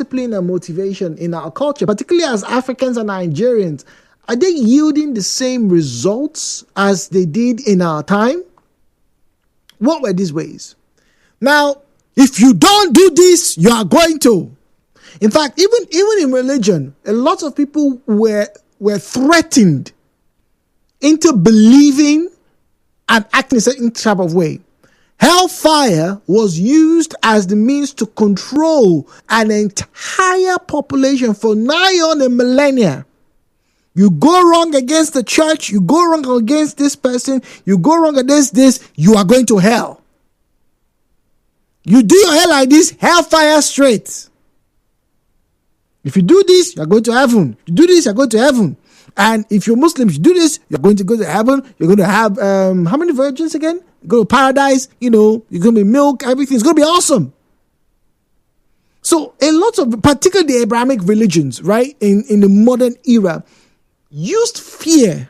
discipline and motivation in our culture, particularly as Africans and Nigerians, are they yielding the same results as they did in our time? What were these ways? Now, if you don't do this, you are going to. In fact, even in religion, a lot of people were threatened into believing and acting a certain type of way. Hellfire was used as the means to control an entire population for nigh on a millennia. You go wrong against the church, you go wrong against this person, you go wrong against this, you are going to hell. You do your hair like this, hellfire straight. If you do this, you're going to heaven. If you do this, you're going to heaven. And if you're Muslim, if you do this, you're going to go to heaven. You're going to have, how many virgins again? You go to paradise, you're going to be milk, everything's going to be awesome. So a lot of, particularly the Abrahamic religions, right, in the modern era, used fear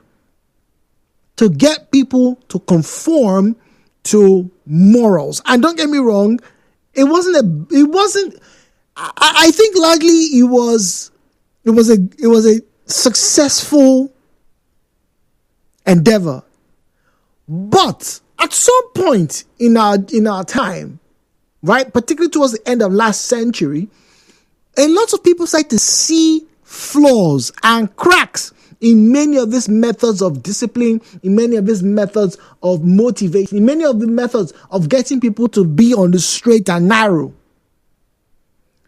to get people to conform to morals. And don't get me wrong, I think largely it was a successful endeavor. But at some point in our time, right, particularly towards the end of last century, a lot of people started to see flaws and cracks in many of these methods of discipline, in many of these methods of motivation, in many of the methods of getting people to be on the straight and narrow.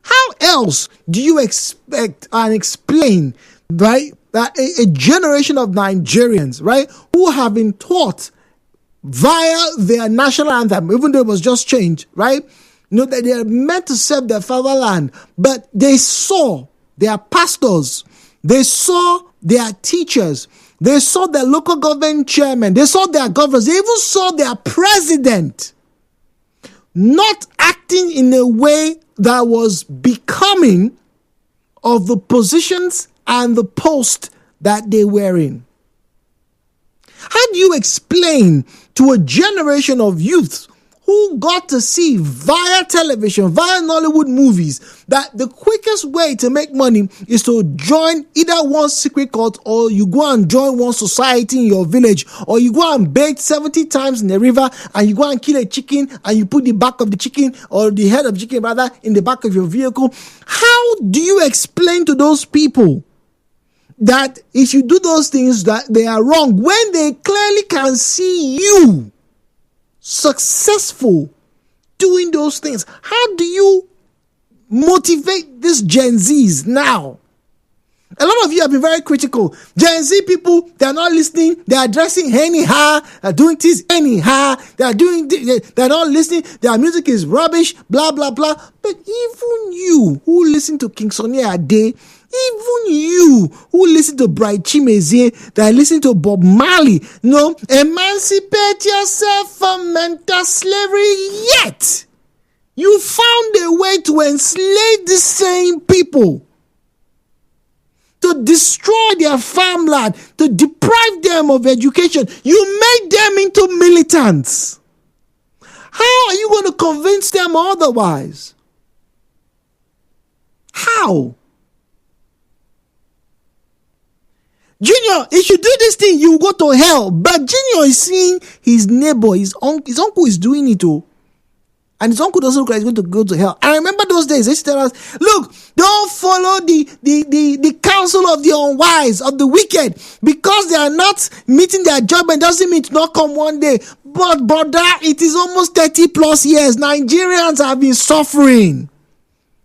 How else do you expect and explain, right, that a generation of Nigerians, right, who have been taught via their national anthem, even though it was just changed, right, that they are meant to serve their fatherland, but they saw their pastors, they saw their teachers, they saw their local government chairman, they saw their governors, they even saw their president not acting in a way that was becoming of the positions and the post that they were in. How do you explain to a generation of youth who got to see via television, via Nollywood movies, that the quickest way to make money is to join either one secret cult, or you go and join one society in your village, or you go and bathe 70 times in the river, and you go and kill a chicken, and you put the back of the chicken, or the head of the chicken rather, in the back of your vehicle? How do you explain to those people that if you do those things that they are wrong, when they clearly can see you successful doing those things? How do you motivate these Gen Zs now? A lot of you have been very critical. Gen Z people, they are not listening. They are dressing anyhow. They are doing things anyhow. They are not listening. Their music is rubbish, blah, blah, blah. But even you who listen to King Sunny Ade, even you who listen to Bright Chimezie, that listen to Bob Marley, no, emancipate yourself from mental slavery, yet you found a way to enslave the same people, to destroy their farmland, to deprive them of education. You made them into militants. How are you going to convince them otherwise? How? Junior, if you do this thing, you will go to hell. But Junior is seeing his neighbor, his uncle is doing it too. And his uncle doesn't look like he's going to go to hell. I remember those days. They used to tell us, look, don't follow the counsel of the unwise, of the wicked. Because they are not meeting their judgment doesn't mean to not come one day. But brother, it is almost 30 plus years. Nigerians have been suffering.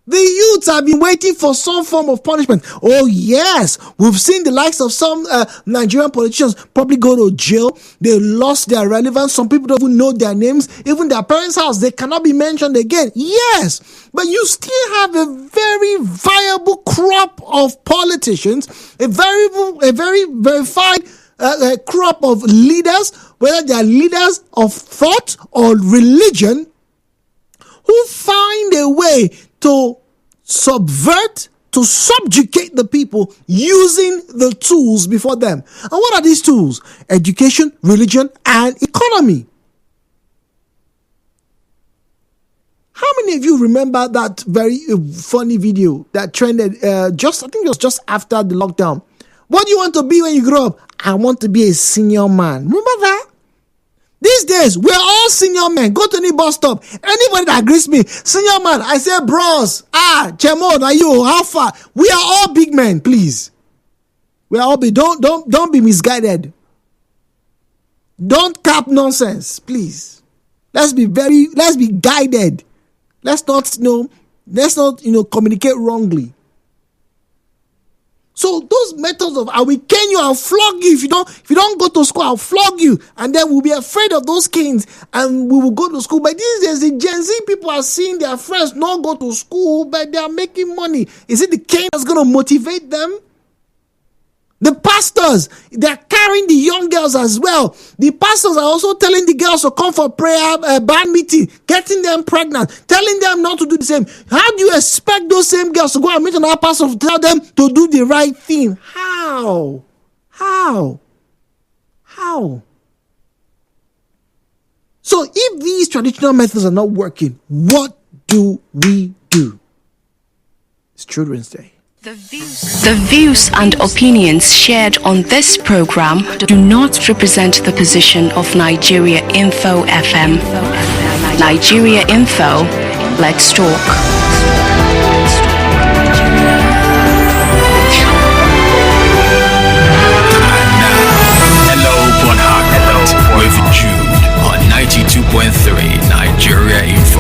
The youths have been waiting for some form of punishment. Oh yes, we've seen the likes of some Nigerian politicians probably go to jail. They lost their relevance. Some people don't even know their names. Even their parents' house, they cannot be mentioned again. Yes, but you still have a very viable crop of politicians, a very verified crop of leaders, whether they are leaders of thought or religion, who find a way to subvert, to subjugate the people using the tools before them. And what are these tools? Education, religion, and economy. How many of you remember that very funny video that trended I think it was just after the lockdown? What do you want to be when you grow up? I want to be a senior man. Remember that? These days, we're all senior men. Go to any bus stop. Anybody that greets me, senior man, I say, bros, Chemo, are you? How far? We are all big men, please. We are all big. Don't be misguided. Don't cap nonsense, please. Let's be guided. Let's not communicate wrongly. So those methods of I will cane you, I'll flog you. If you don't go to school, I'll flog you. And then we'll be afraid of those canes and we will go to school. But these days, the Gen Z people are seeing their friends not go to school, but they are making money. Is it the cane that's going to motivate them? The pastors, they're carrying the young girls as well. The pastors are also telling the girls to come for prayer band meeting, getting them pregnant, telling them not to do the same. How do you expect those same girls to go and meet another pastor to tell them to do the right thing? How? So if these traditional methods are not working, what do we do? It's Children's Day. The views and opinions shared on this program do not represent the position of Nigeria Info FM. Nigeria Info, let's talk. Hello, Port Harcourt, with Jude on 92.3 Nigeria Info.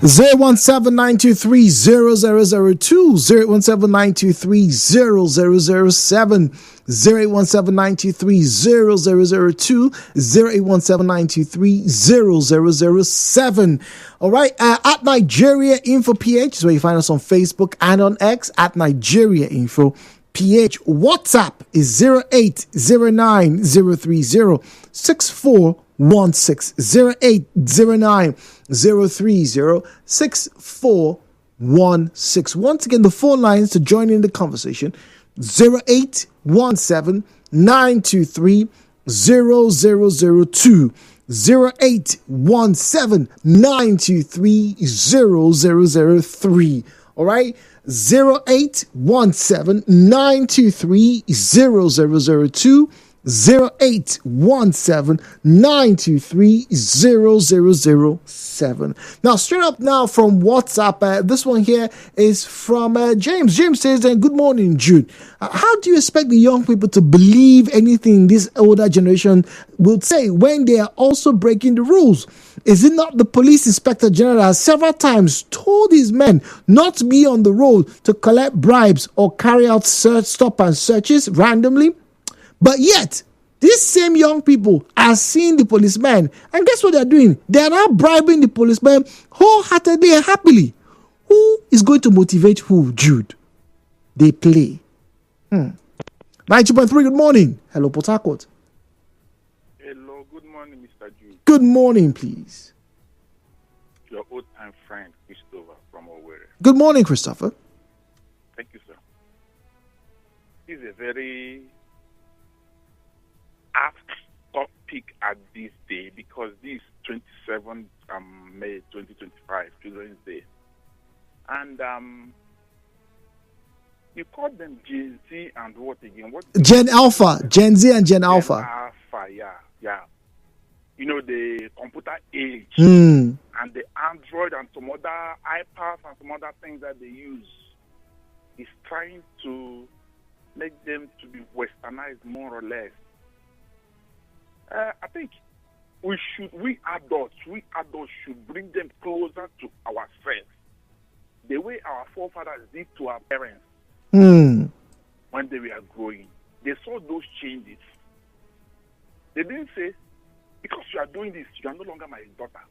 017-923-0002, 017-923-0007, 017-923-0002, 017-923-0007. All right, at Nigeria Info PH is where you find us on Facebook and on X at Nigeria Info PH. WhatsApp is 08090306416, 08090306416. Once again, the phone lines to join in the conversation: 0817-923-0002, 0817-923-0003. All right, 0817-923-0002, 0817-923-0007. Now, straight up now from WhatsApp, this one here is from James. James says, good morning, Jude. How do you expect the young people to believe anything this older generation will say when they are also breaking the rules? Is it not the police inspector general has several times told his men not to be on the road to collect bribes or carry out stop and searches randomly? But yet, these same young people are seeing the policemen, and guess what they're doing? They are now bribing the policemen wholeheartedly and happily. Who is going to motivate who, Jude? They play. 90.3, good morning. Hello, Port Harcourt. Hello, good morning, Mr. Jude. Good morning, please. Your old-time friend, Christopher from Owerri. Good morning, Christopher. Thank you, sir. This is a very apt topic at this day because this 27th May 2025, Children's Day. And you call them Gen Z and what again? Gen Alpha. Gen Z and Gen Alpha. Alpha, yeah. You know, the computer age Mm. and the Android and some other iPads and some other things that they use is trying to make them to be westernized more or less. I think we adults should bring them closer to ourselves. The way our forefathers did to our parents when they were growing. They saw those changes. They didn't say, because you are doing this, you are no longer my daughter.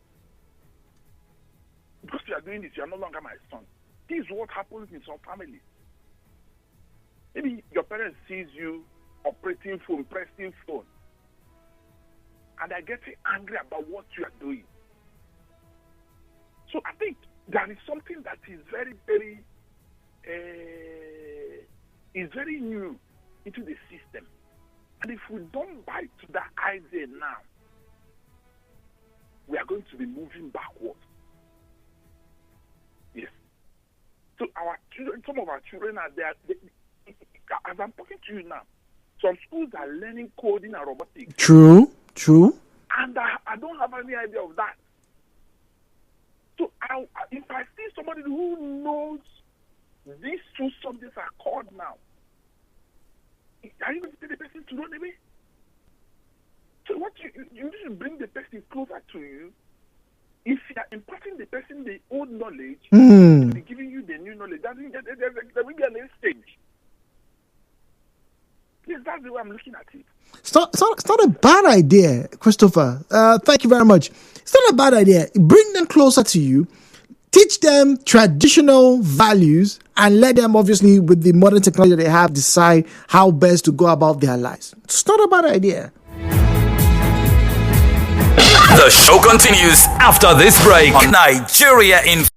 Because you are doing this, you are no longer my son. This is what happens in some families. Maybe your parents sees you operating phone, pressing phone, and they're getting angry about what you are doing. So I think there is something that is very, very new into the system. And if we don't bite to that idea now, we are going to be moving backwards. Yes. So our children, some of our children are there. As I'm talking to you now, some schools are learning coding and robotics. True. And I don't have any idea of that. So if I see somebody who knows these two subjects are called now, are you going to take the person to run away? So what you need to bring the person closer to you. If you are imparting the person the old knowledge, they're giving you the new knowledge. There will be an exchange. Yes, that's the way I'm looking at it. It's not a bad idea, Christopher. Thank you very much. It's not a bad idea. Bring them closer to you. Teach them traditional values and let them, obviously, with the modern technology they have, decide how best to go about their lives. It's not a bad idea. The show continues after this break on Nigeria Info.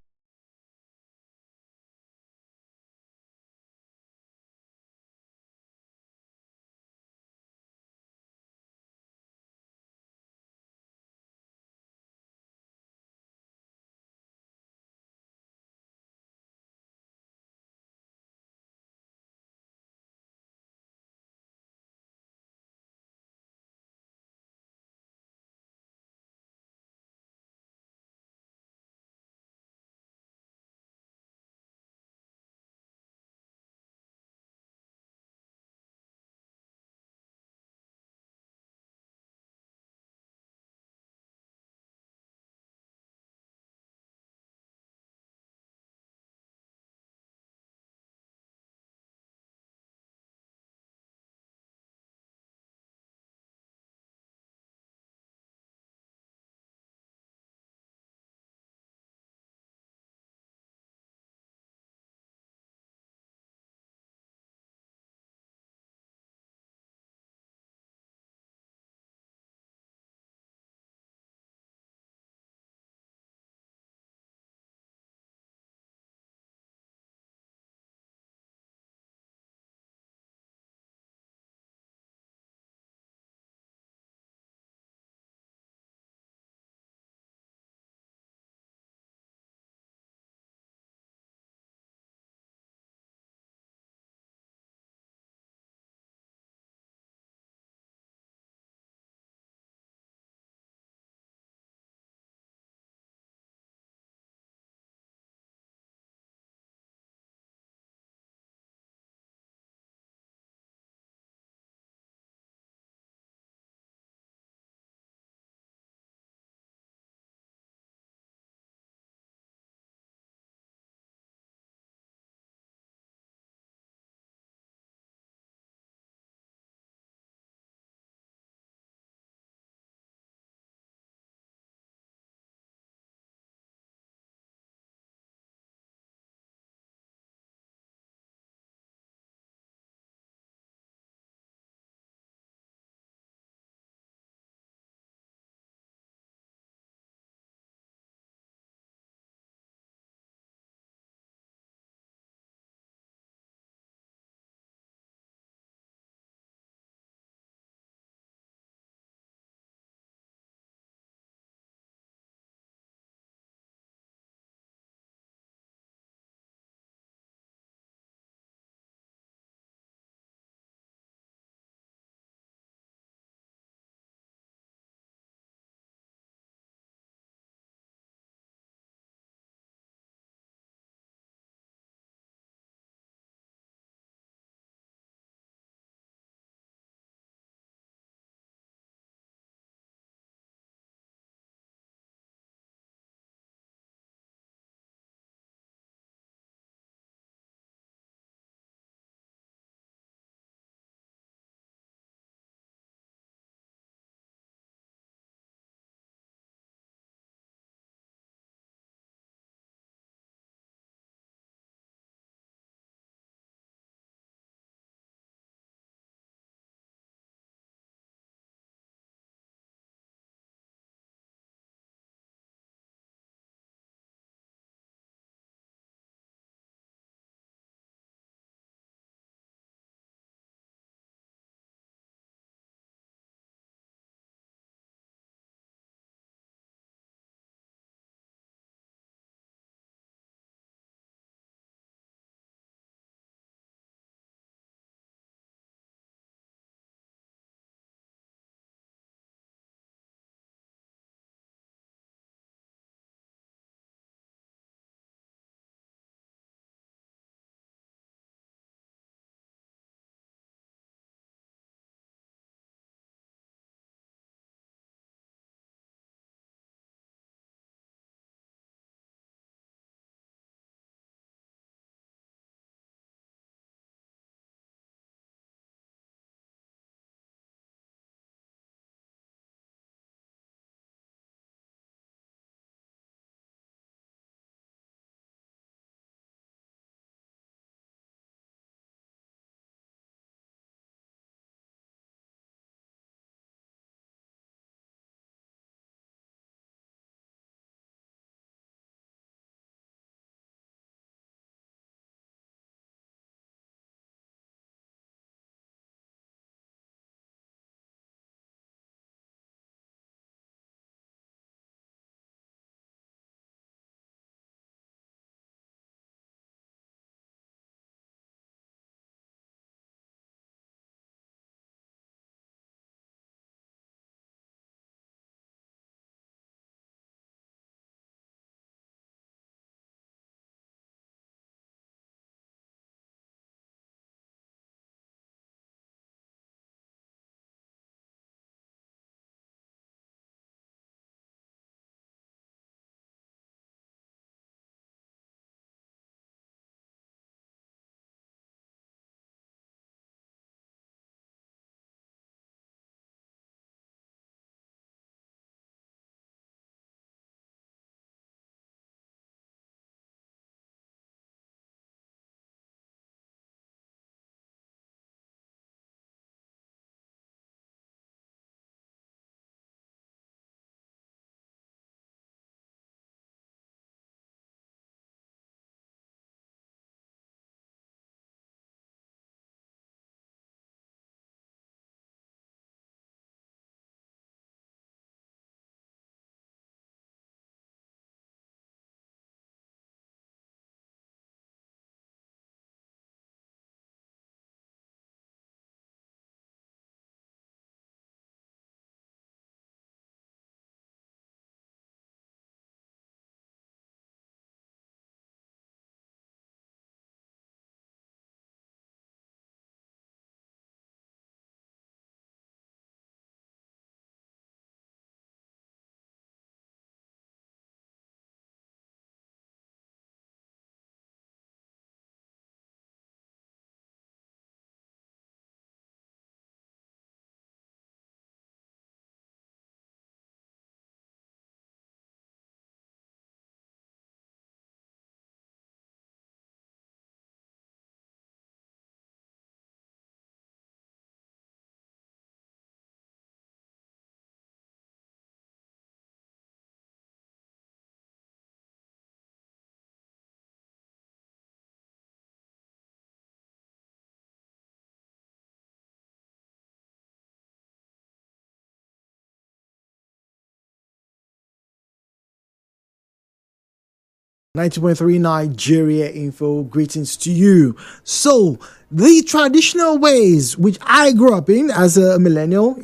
90.3 Nigeria Info, greetings to you. So, the traditional ways which I grew up in as a millennial,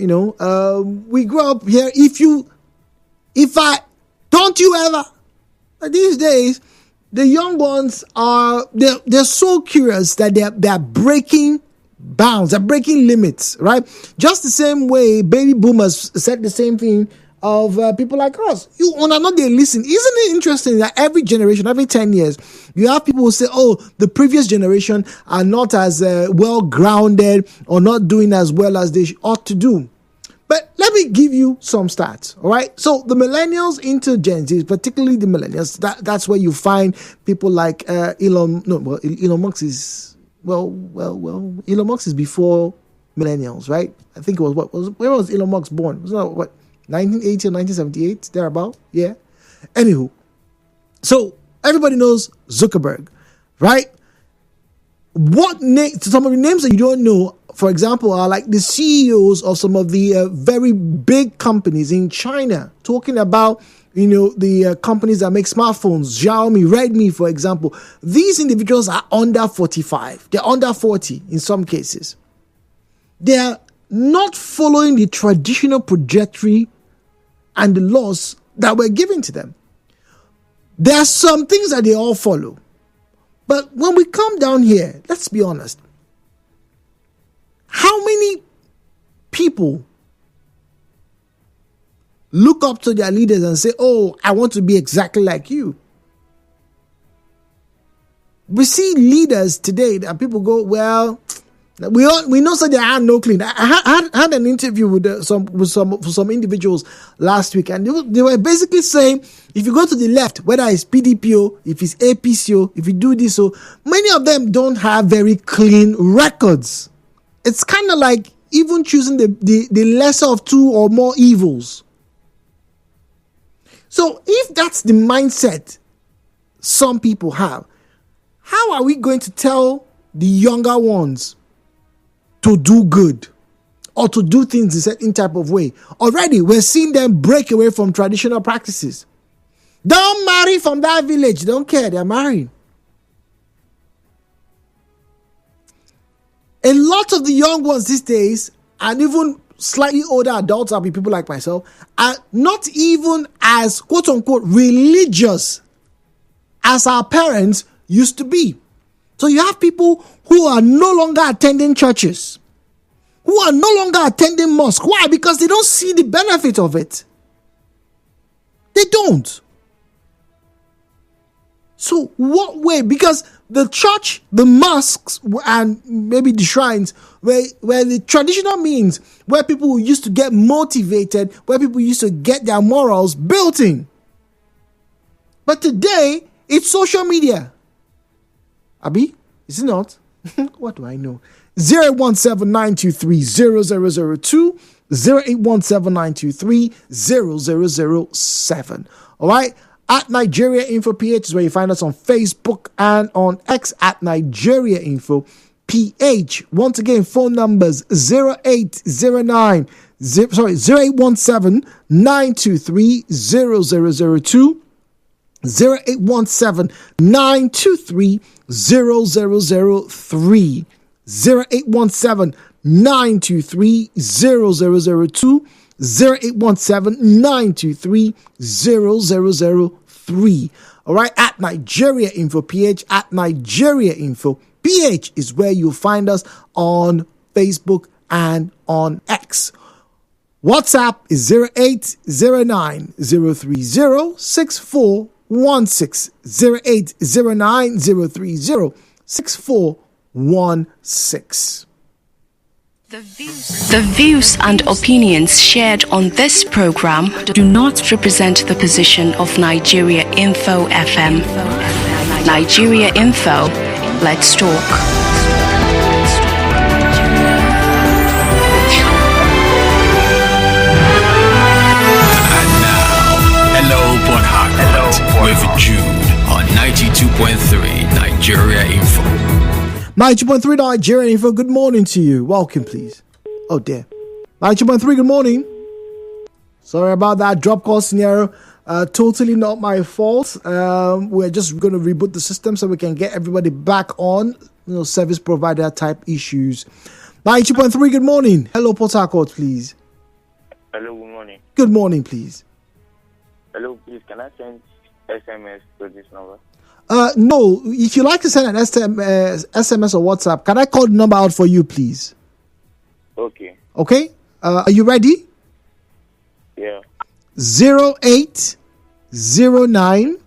we grew up here. Don't you ever, these days, the young ones they're so curious that they're breaking bounds, they're breaking limits, right? Just the same way baby boomers said the same thing of people like us. You are not there. Listen, isn't it interesting that every generation, every 10 years, you have people who say, oh, the previous generation are not as well grounded or not doing as well as they ought to do. But let me give you some stats, all right? So the millennials into Gen Z, particularly the millennials, that's where you find people like Elon Musk is, Elon Musk is before millennials, right? I think it was, when was Elon Musk born? Was that, 1980 or 1978, thereabout? Yeah. Anywho, so everybody knows Zuckerberg, right? Some of the names that you don't know, for example, are like the CEOs of some of the very big companies in China, talking about, the companies that make smartphones, Xiaomi, Redmi, for example. These individuals are under 45. They're under 40 in some cases. They're not following the traditional trajectory and the laws that were given to them. There are some things that they all follow. But when we come down here, let's be honest. How many people look up to their leaders and say, oh, I want to be exactly like you? We see leaders today that people go, well, we know so there are no clean. I had an interview with some individuals last week, and they were basically saying, if you go to the left, whether it's PDPO, if it's APCO, if you do this, so many of them don't have very clean records. It's kind of like even choosing the lesser of two or more evils. So if that's the mindset some people have, how are we going to tell the younger ones to do good or to do things a certain type of way? Already, we're seeing them break away from traditional practices. Don't marry from that village. They don't care. They're marrying. A lot of the young ones these days, and even slightly older adults, I'll be people like myself, are not even as quote unquote religious as our parents used to be. So you have people who are no longer attending churches, who are no longer attending mosque. Why? Because they don't see the benefit of it. They don't. So what way? Because the church, the mosques, and maybe the shrines were the traditional means where people used to get motivated, where people used to get their morals built in. But today, it's social media. Abi, is it not? What do I know? 017-923-0002, 0817923-0007. All right? At Nigeria Info PH is where you find us on Facebook and on X at Nigeria Info PH. Once again, phone numbers 0817-923-0002, 0817-923-0003, 0817-923-0002, 0817-923-0003. All right, at Nigeria Info PH, at Nigeria Info PH is where you'll find us on Facebook and on X. WhatsApp is 0809-030-6416, 0809-030-6416. The views and opinions shared on this program do not represent the position of Nigeria Info FM. Nigeria Info, let's talk. Port Harcourt with Jude on 92.3 Nigeria Info. 92.3 Nigeria Info, good morning to you. Welcome, please. Oh, dear. 92.3, good morning. Sorry about that drop call scenario. Totally not my fault. We're just going to reboot the system so we can get everybody back on. Service provider type issues. 92.3, good morning. Hello, Port Harcourt, please. Hello, good morning. Good morning, please. Hello, please, can I send SMS to this number? No, if you like to send an SMS or WhatsApp, can I call the number out for you, please? Okay. Okay? Are you ready? Yeah. 0809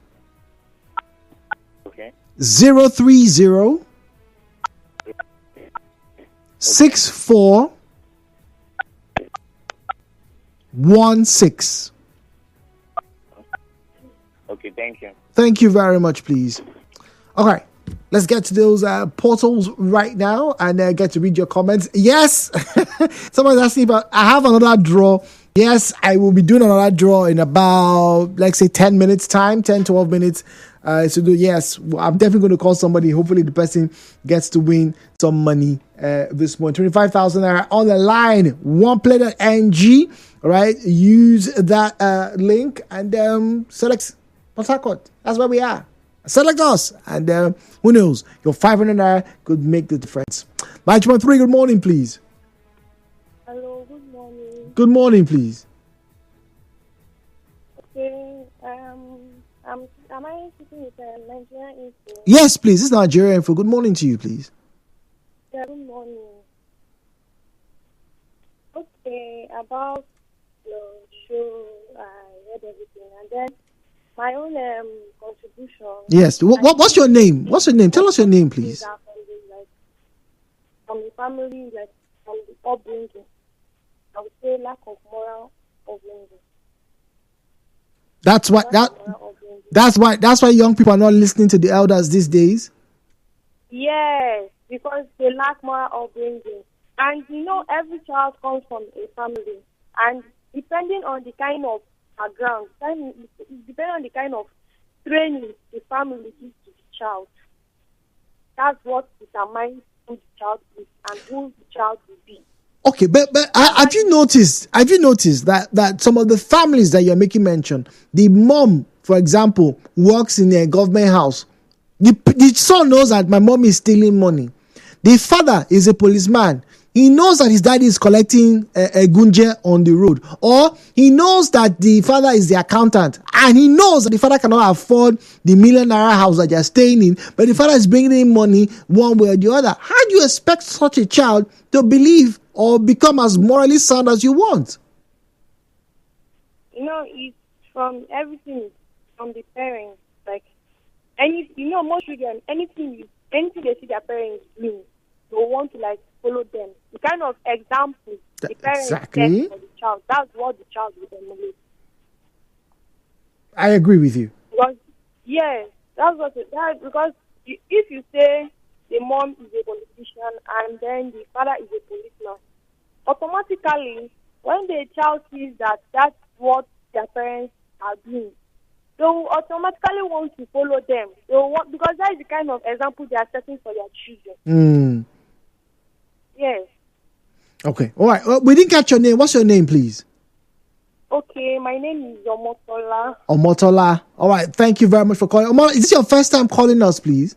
Okay. 030 6416. Okay, thank you. Thank you very much, please. Okay, let's get to those portals right now and get to read your comments. Yes, someone's asking about, I have another draw. Yes, I will be doing another draw in about, let's say, 10 minutes time, 10, 12 minutes. Yes, I'm definitely going to call somebody. Hopefully the person gets to win some money this morning. 25,000 on the line. OnePlay.ng. All right, use that link and select Port Harcourt. That's where we are. Select us, and who knows? Your 500 could make the difference. 92.3, good morning, please. Hello, good morning. Good morning, please. Okay, am I speaking with Nigerian Info? Yes, please. This is Nigeria Info. Good morning to you, please. Yeah, good morning. Okay, about your show, I read everything, and then my own contribution. Yes. What's your name? What's your name? Tell us your name, please. From the family, like from the upbringing, I would say lack of moral upbringing. That's why young people are not listening to the elders these days. Yes, because they lack moral upbringing. And every child comes from a family. And depending on the kind of background, depending on the kind of training the family gives to the child, that's what determines who the child is and who the child will be. Okay, but have you noticed that some of the families that you're making mention, the mom, for example, works in a government house. The son knows that my mom is stealing money. The father is a policeman. He knows that his daddy is collecting a gunje on the road. Or he knows that the father is the accountant. And he knows that the father cannot afford the million naira house that they're staying in. But the father is bringing in money one way or the other. How do you expect such a child to believe or become as morally sound as you want? It's from everything, from the parents. Like, most children, anything they see their parents doing, they want to follow them. The kind of example the parents set for the child, that's what the child will emulate. I agree with you. Because, yes, because if you say the mom is a politician and then the father is a policeman, automatically, when the child sees that that's what their parents are doing, they will automatically want to follow them. Because that is the kind of example they are setting for their children. Yes. Okay. All right. We didn't catch your name. What's your name, please? Okay. My name is Omotola. Omotola. All right. Thank you very much for calling. Is this your first time calling us, please?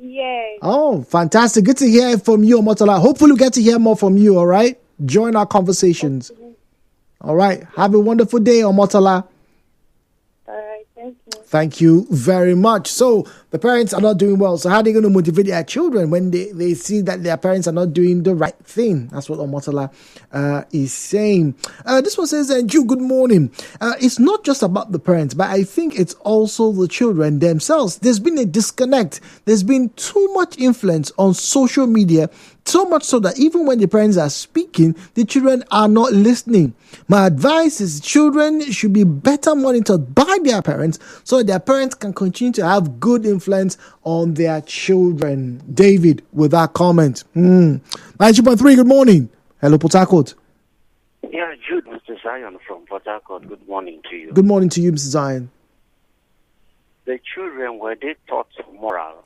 Yes. Oh, fantastic. Good to hear from you, Omotola. Hopefully, we'll get to hear more from you, all right? Join our conversations. Okay. All right. Have a wonderful day, Omotola. All right. Thank you. Thank you very much. So the parents are not doing well. So how are they going to motivate their children when they see that their parents are not doing the right thing? That's what Omotola is saying. This one says, Ju, good morning. It's not just about the parents, but I think it's also the children themselves. There's been a disconnect. There's been too much influence on social media, so much so that even when the parents are speaking, the children are not listening. My advice is children should be better monitored by their parents so that their parents can continue to have good influence on their children. David, with that comment. 92.3, good morning. Hello, Port Harcourt. Yeah, Jude, Mr. Zion from Port Harcourt. Good morning to you. Good morning to you, Mr. Zion. The children, were they taught morals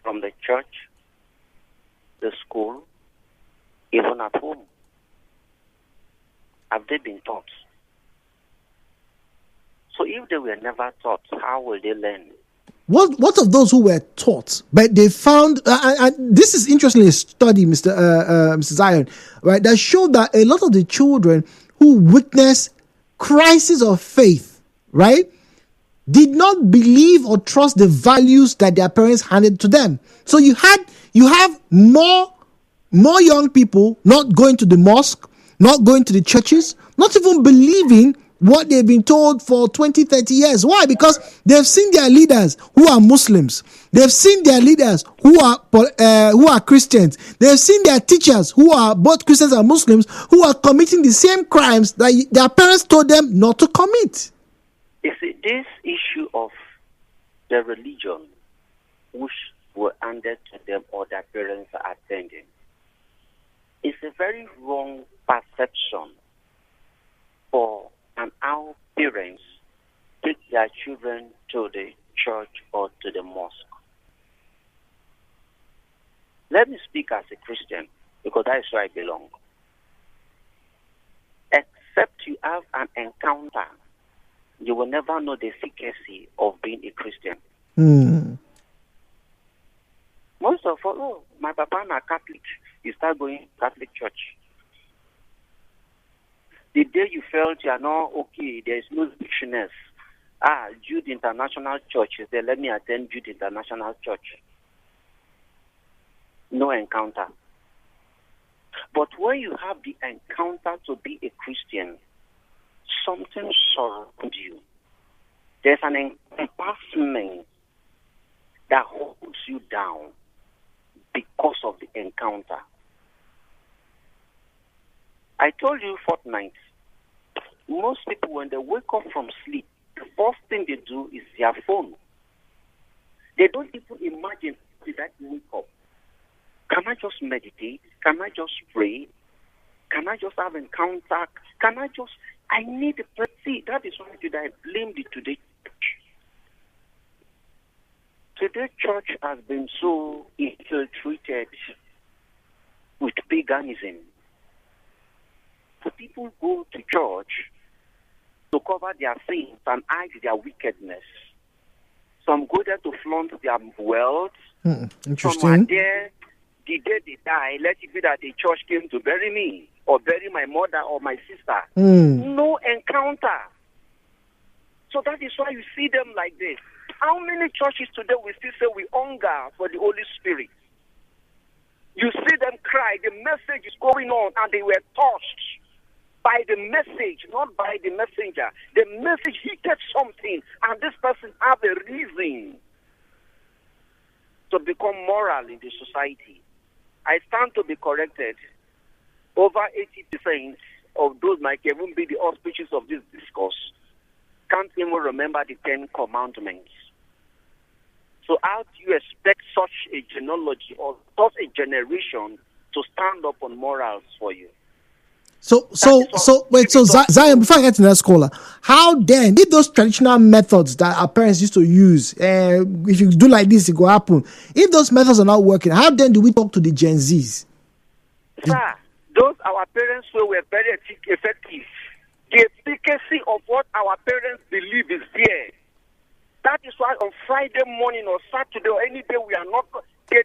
from the church, the school, even at home? Have they been taught? So if they were never taught, how will they learn? What of those who were taught, but they found, and this is interestingly a study, Mr. Zion, right, that showed that a lot of the children who witnessed crisis of faith, right, did not believe or trust the values that their parents handed to them. So you have more young people not going to the mosque, not going to the churches, not even believing what they've been told for 20, 30 years. Why? Because they've seen their leaders who are Muslims. They've seen their leaders who are Christians. They've seen their teachers who are both Christians and Muslims who are committing the same crimes that their parents told them not to commit. You see, this issue of the religion which were handed to them or their parents are attending is a very wrong perception for and how parents take their children to the church or to the mosque. Let me speak as a Christian, because that is where I belong. Except you have an encounter, you will never know the efficacy of being a Christian. Most of all, my papa is a Catholic. You start going to Catholic church. The day you felt you are not okay, there is no richness. Jude International Church is there. Let me attend Jude International Church. No encounter. But when you have the encounter to be a Christian, something surrounds you. There's an encompassment that holds you down because of the encounter. I told you fortnight, most people when they wake up from sleep, the first thing they do is their phone. They don't even imagine did I wake up. Can I just meditate? Can I just pray? Can I just have encounter? I need a prayer. See, that is why I blame the today church. Today church has been so infiltrated with paganism. So people go to church to cover their sins and hide their wickedness. Some go there to flaunt their wealth. Interesting. Some are there, the day they die, let it be that the church came to bury me or bury my mother or my sister. No encounter. So that is why you see them like this. How many churches today we still say we hunger for the Holy Spirit? You see them cry, the message is going on, and they were touched by the message, not by the messenger. The message hit something, and this person have a reason to become moral in the society. I stand to be corrected. Over 80% of those might even be the auspices of this discourse can't even remember the 10 commandments. So how do you expect such a genealogy or such a generation to stand up on morals for you? So Zion, before I get to the next caller, how then, if those traditional methods that our parents used to use, if you do like this, it will happen. If those methods are not working, how then do we talk to the Gen Zs? Sir, those our parents were very effective. The efficacy of what our parents believe is there. That is why on Friday morning or Saturday or any day we are not, they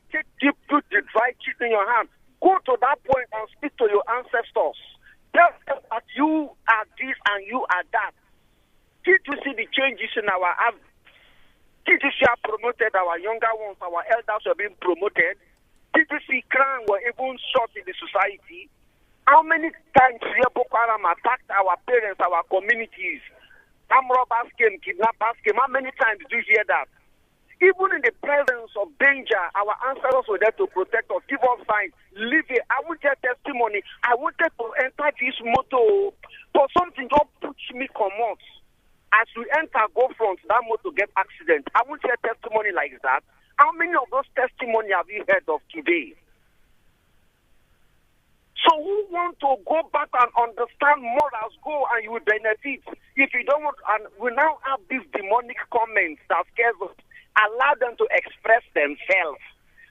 put the dry cheese in your hand. Go to that point and speak to your ancestors. Tell them that you are this and you are that. Did you see the changes in our average? Did you see how promoted our younger ones, our elders were being promoted? Did you see crime were even shot in the society? How many times Boko Haram attacked our parents, our communities? Armed robbers came, kidnappers came. How many times did you hear that? Even in the presence of danger, our ancestors were there to protect us, give us signs, live it. I will get testimony. I wanted to enter this motto, but something just push me commot. As we enter, go front, that motor get accident. I will hear testimony like that. How many of those testimony have you heard of today? So who want to go back and understand morals, go and you will benefit. If you don't want, and we now have these demonic comments that scares us. Allow them to express themselves.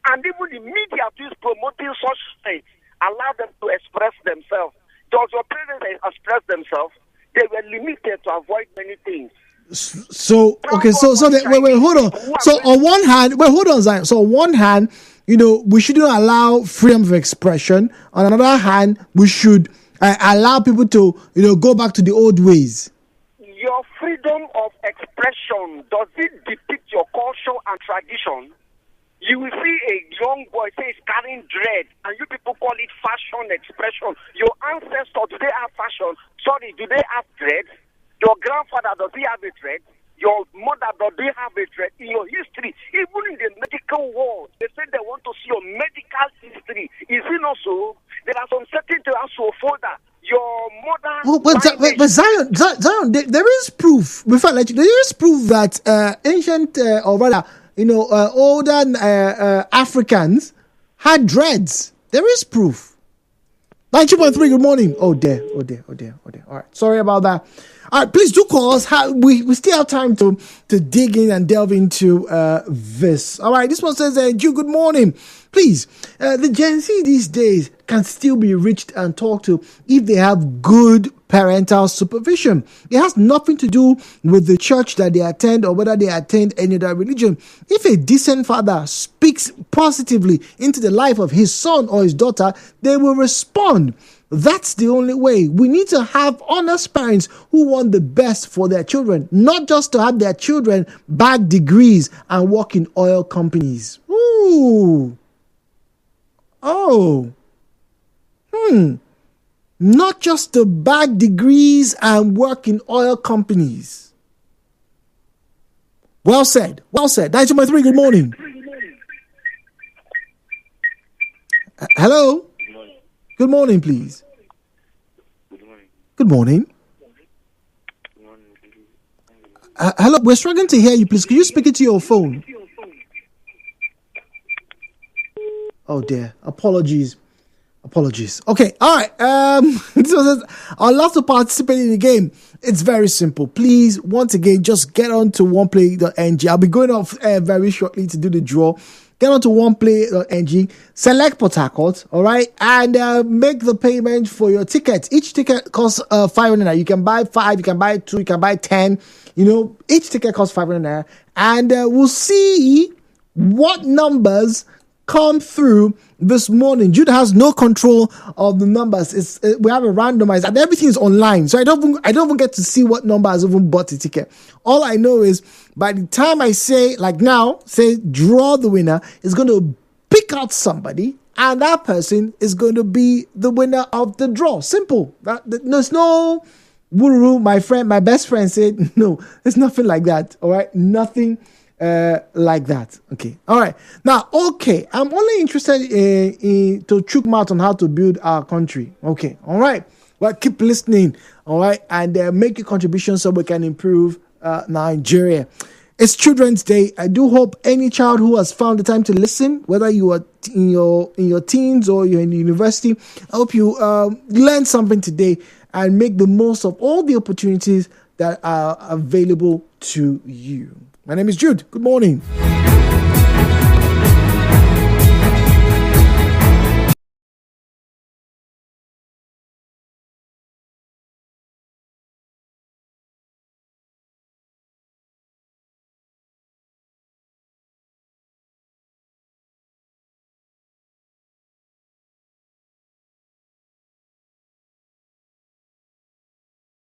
And even the media is promoting such things. Allow them to express themselves. Does your parents express themselves? They were limited to avoid many things. So okay, so wait, hold on. So on one hand, hold on, Zion. So on one hand, we shouldn't allow freedom of expression. On another hand, we should allow people to go back to the old ways. Your freedom of expression, does it depict your culture and tradition? You will see a young boy say he's carrying dread, and you people call it fashion expression. Your ancestors, do they have fashion? Sorry, do they have dread? Your grandfather, does he have a dread? Your mother, does they have a dread? In your history, even in the medical world, they say they want to see your medical history. Is it not so? There are some certain things to folder. Your mother. But Zion, there is proof. Before I let you, there is proof that ancient, or rather, older Africans had dreads. There is proof. 92.3, good morning. Oh dear. All right, sorry about that. All right, please do call us. We still have time to dig in and delve into this. All right, this one says, good morning. Please, the Gen Z these days can still be reached and talked to if they have good parental supervision. It has nothing to do with the church that they attend or whether they attend any other religion. If a decent father speaks positively into the life of his son or his daughter, they will respond. That's the only way. We need to have honest parents who want the best for their children, not just to have their children bag degrees and work in oil companies. Ooh. Oh. Not just to bag degrees and work in oil companies. Well said. 92.3, good morning. Hello? Good morning, please. Good morning. Hello, we're struggling to hear you, please. Could you speak into your phone? Oh dear, apologies. Okay, all right. I'd love to participate in the game. It's very simple. Please, once again, just get on to oneplay.ng. I'll be going off very shortly to do the draw. Get on to oneplay.ng, select Port Harcourt, all right, and make the payment for your ticket. Each ticket costs 500 naira. You can buy 5, you can buy 2, you can buy 10. Each ticket costs 500 naira, and we'll see what numbers come through this morning. Jude has no control of the numbers. We have a randomizer, and everything is online, so I don't even get to see what number has even bought the ticket. All I know is by the time I say, like now, say draw the winner, it's going to pick out somebody, and that person is going to be the winner of the draw. Simple. There's no woo. My best friend said no. There's nothing like that. All right, nothing like that. Okay. All right. Now, okay. I'm only interested to chook mouth on how to build our country. Okay. All right. Well, keep listening. All right. And make your contribution so we can improve Nigeria. It's Children's Day. I do hope any child who has found the time to listen, whether you are in your teens or you're in the university, I hope you learn something today and make the most of all the opportunities that are available to you. My name is Jude. Good morning.